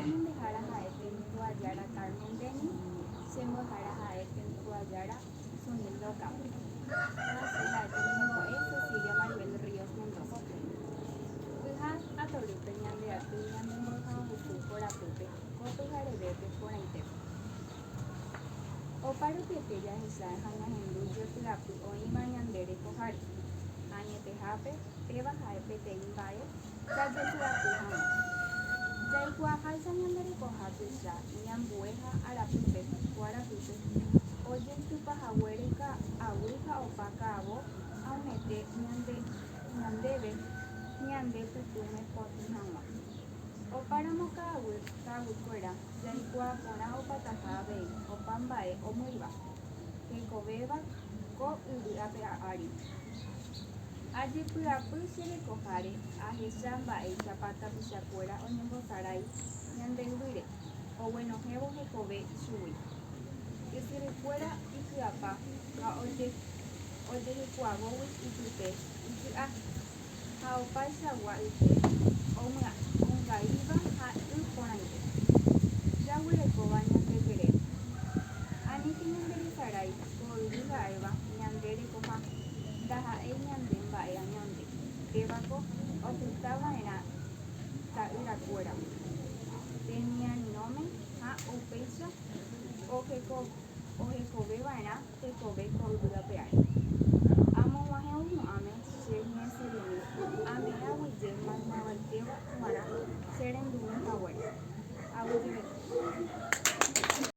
ñandehara ha'épe nikuaajára Carmen-rémi, chembo'ehára ha'épe nikuaajára Sunildo Ocampo. Asẽ ha'épe remombo'e Cecilia Maribel Ríos Mendoza. Pyha atorýpe ñande aty ñandembo'ehaguasu korapýpe ko pyharevépe porãitépe. Opa rupiete jahecha ha ñahendu jepy'apy oĩva ñande rekoháre. Añetehápe péva ha'e peteĩ mba'e jajepy'apy hag̃ua. Jaikuaaháicha ñande rekoha tycha iñambue ha arapýpe kuarapýpe ojeitypahaguére ka'aguy ha opa ka'avo añete ñandéve ñande pytũme potĩ hag̃ua. Opáramo ka'aguykuéra jaikuaa porã opataha avei opa mba'e omýiva hekovéva ko yvy ári. Ajepy'apy che rekoháre ahecha mba'éichapa tapichakuéra oñembosarái ñande yvýre oguenohévo hekove ichugui. Ysyrykuéra iky'apa ha ojehekuaavógui ipype iky'a ha opaichagua yky omy'aĩva ha y porãite. Jaguirekóva ñande kere. Aníke ñanderesarái ko yvy ha'éva ñande rekoha ndaha'éi ñande mba'e añonde. Pévako opytava'erã ta'yrakuéra temiarirõme ha upéicha ohekoveva'erã tekove ko yvy ape ári.